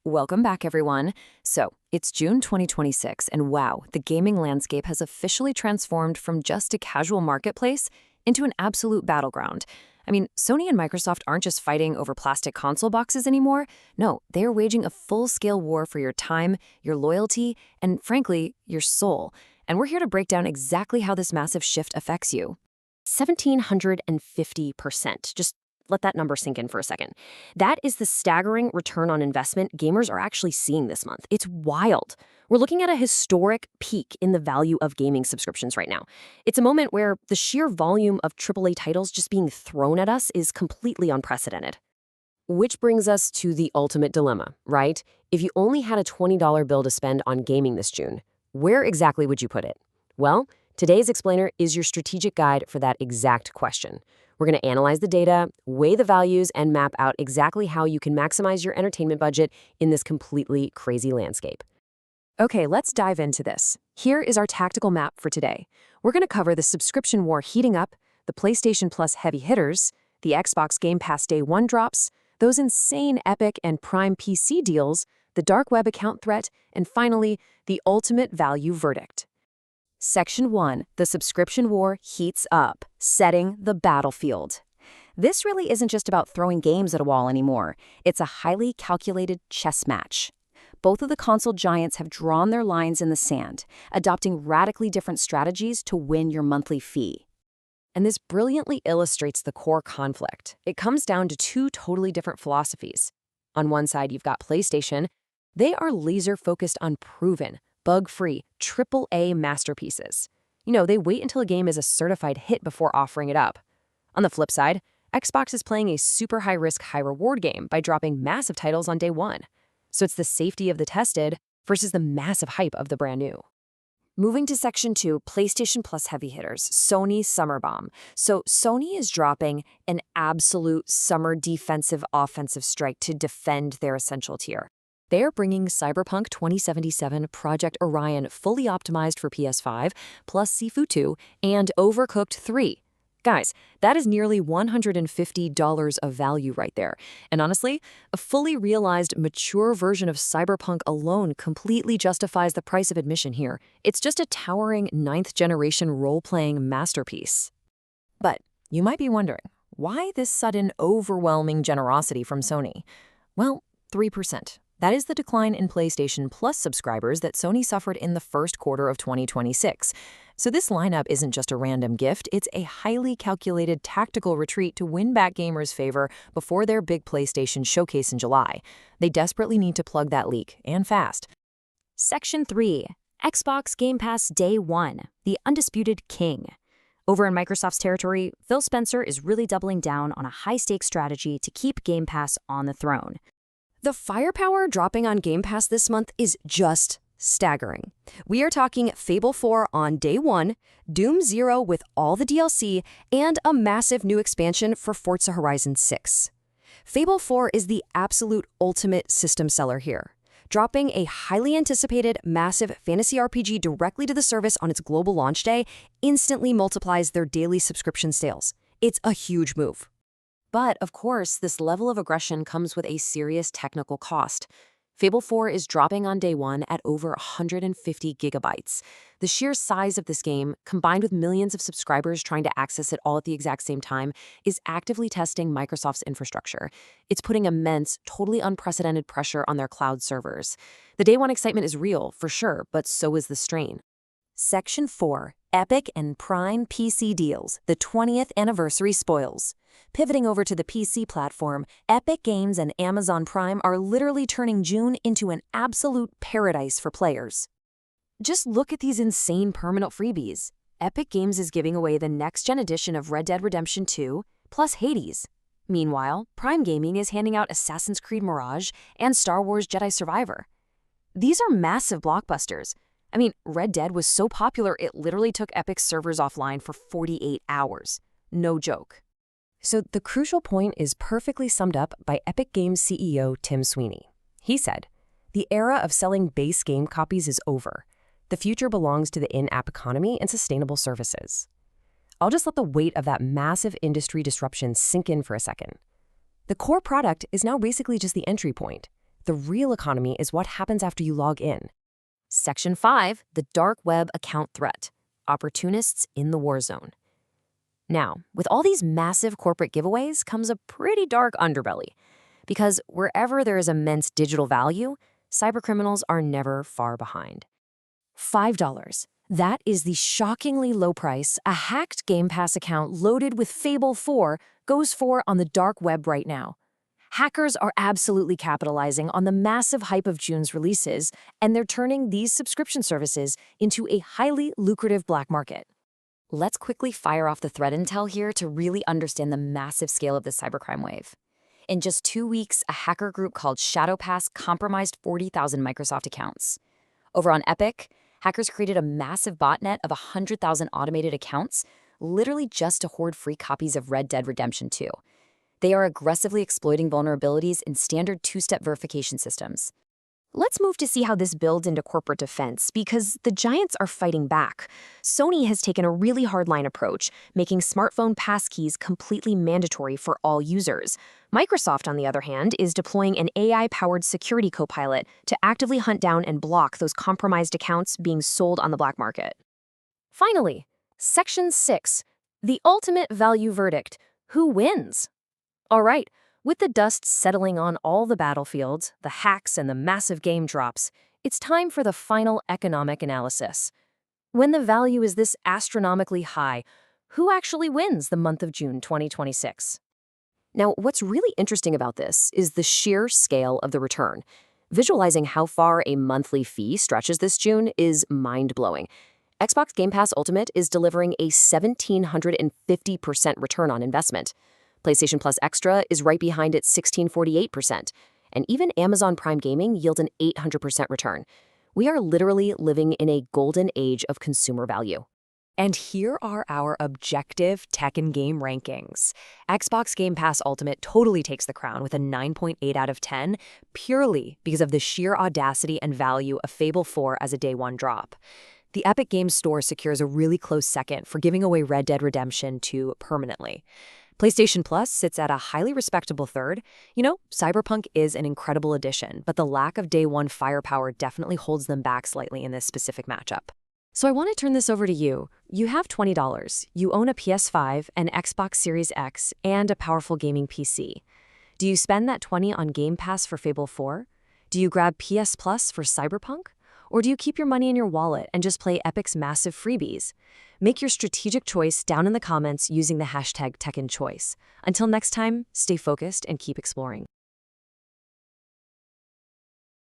Welcome back, everyone. So, it's June 2026, and wow, the gaming landscape has officially transformed from just a casual marketplace into an absolute battleground. I mean, Sony and Microsoft aren't just fighting over plastic console boxes anymore. No, they are waging a full-scale war for your time, your loyalty, and frankly, your soul. And we're here to break down exactly how this massive shift affects you. 1,750%. Just let that number sink in for a second. That is the staggering return on investment gamers are actually seeing this month. It's wild. We're looking at a historic peak in the value of gaming subscriptions right now. It's a moment where the sheer volume of AAA titles just being thrown at us is completely unprecedented. Which brings us to the ultimate dilemma, right? If you only had a $20 bill to spend on gaming this June, where exactly would you put it? Well, today's explainer is your strategic guide for that exact question. We're going to analyze the data, weigh the values, and map out exactly how you can maximize your entertainment budget in this completely crazy landscape. Okay, let's dive into this. Here is our tactical map for today. We're going to cover the subscription war heating up, the PlayStation Plus heavy hitters, the Xbox Game Pass Day 1 drops, those insane Epic and Prime PC deals, the dark web account threat, and finally, the ultimate value verdict. Section 1, the subscription war heats up, setting the battlefield. This really isn't just about throwing games at a wall anymore. It's a highly calculated chess match. Both of the console giants have drawn their lines in the sand, adopting radically different strategies to win your monthly fee. And this brilliantly illustrates the core conflict. It comes down to two totally different philosophies. On one side, you've got PlayStation. They are laser-focused on proven, bug-free, AAA masterpieces. They wait until a game is a certified hit before offering it up. On the flip side, Xbox is playing a super high-risk, high-reward game by dropping massive titles on day one. So it's the safety of the tested versus the massive hype of the brand new. Moving to Section 2, PlayStation Plus heavy hitters, Sony Summer Bomb. So Sony is dropping an absolute summer defensive-offensive strike to defend their essential tier. They are bringing Cyberpunk 2077 Project Orion fully optimized for PS5, plus Sifu 2, and Overcooked 3. Guys, that is nearly $150 of value right there. And honestly, a fully realized, mature version of Cyberpunk alone completely justifies the price of admission here. It's just a towering 9th-generation role-playing masterpiece. But you might be wondering, why this sudden, overwhelming generosity from Sony? Well, 3%. That is the decline in PlayStation Plus subscribers that Sony suffered in the first quarter of 2026. So this lineup isn't just a random gift, it's a highly calculated tactical retreat to win back gamers' favor before their big PlayStation showcase in July. They desperately need to plug that leak, and fast. Section 3, Xbox Game Pass Day 1, the undisputed king. Over in Microsoft's territory, Phil Spencer is really doubling down on a high-stakes strategy to keep Game Pass on the throne. The firepower dropping on Game Pass this month is just staggering. We are talking Fable 4 on day 1, Doom 0 with all the DLC, and a massive new expansion for Forza Horizon 6. Fable 4 is the absolute ultimate system seller here. Dropping a highly anticipated, massive fantasy RPG directly to the service on its global launch day instantly multiplies their daily subscription sales. It's a huge move. But, of course, this level of aggression comes with a serious technical cost. Fable 4 is dropping on day 1 at over 150 gigabytes. The sheer size of this game, combined with millions of subscribers trying to access it all at the exact same time, is actively testing Microsoft's infrastructure. It's putting immense, totally unprecedented pressure on their cloud servers. The day 1 excitement is real, for sure, but so is the strain. Section 4, Epic and Prime PC deals, the 20th anniversary spoils. Pivoting over to the PC platform, Epic Games and Amazon Prime are literally turning June into an absolute paradise for players. Just look at these insane permanent freebies. Epic Games is giving away the next-gen edition of Red Dead Redemption 2, plus Hades. Meanwhile, Prime Gaming is handing out Assassin's Creed Mirage and Star Wars Jedi Survivor. These are massive blockbusters. I mean, Red Dead was so popular it literally took Epic's servers offline for 48 hours. No joke. So the crucial point is perfectly summed up by Epic Games CEO Tim Sweeney. He said, "The era of selling base game copies is over. The future belongs to the in-app economy and sustainable services." I'll just let the weight of that massive industry disruption sink in for a second. The core product is now basically just the entry point. The real economy is what happens after you log in. Section 5, the dark web account threat. Opportunists in the war zone. Now, with all these massive corporate giveaways comes a pretty dark underbelly. Because wherever there is immense digital value, cybercriminals are never far behind. $5. That is the shockingly low price a hacked Game Pass account loaded with Fable 4 goes for on the dark web right now. Hackers are absolutely capitalizing on the massive hype of June's releases, and they're turning these subscription services into a highly lucrative black market. Let's quickly fire off the threat intel here to really understand the massive scale of this cybercrime wave. In just 2 weeks, a hacker group called Showdown compromised 40,000 Microsoft accounts. Over on Epic, hackers created a massive botnet of 100,000 automated accounts, literally just to hoard free copies of Red Dead Redemption 2. They are aggressively exploiting vulnerabilities in standard two-step verification systems. Let's move to see how this builds into corporate defense, because the giants are fighting back. Sony has taken a really hardline approach, making smartphone passkeys completely mandatory for all users. Microsoft, on the other hand, is deploying an AI-powered security copilot to actively hunt down and block those compromised accounts being sold on the black market. Finally, Section 6, the ultimate value verdict. Who wins? All right. With the dust settling on all the battlefields, the hacks, and the massive game drops, it's time for the final economic analysis. When the value is this astronomically high, who actually wins the month of June 2026? Now, what's really interesting about this is the sheer scale of the return. Visualizing how far a monthly fee stretches this June is mind-blowing. Xbox Game Pass Ultimate is delivering a 1,750% return on investment. PlayStation Plus Extra is right behind at 1,648%, and even Amazon Prime Gaming yields an 800% return. We are literally living in a golden age of consumer value. And here are our objective tech and game rankings. Xbox Game Pass Ultimate totally takes the crown with a 9.8 out of 10, purely because of the sheer audacity and value of Fable 4 as a day one drop. The Epic Games Store secures a really close second for giving away Red Dead Redemption 2 permanently. PlayStation Plus sits at a highly respectable third. Cyberpunk is an incredible addition, but the lack of day one firepower definitely holds them back slightly in this specific matchup. So I want to turn this over to you. You have $20. You own a PS5, an Xbox Series X, and a powerful gaming PC. Do you spend that $20 on Game Pass for Fable 4? Do you grab PS Plus for Cyberpunk? Or do you keep your money in your wallet and just play Epic's massive freebies? Make your strategic choice down in the comments using the hashtag #TechInChoice. Until next time, stay focused and keep exploring.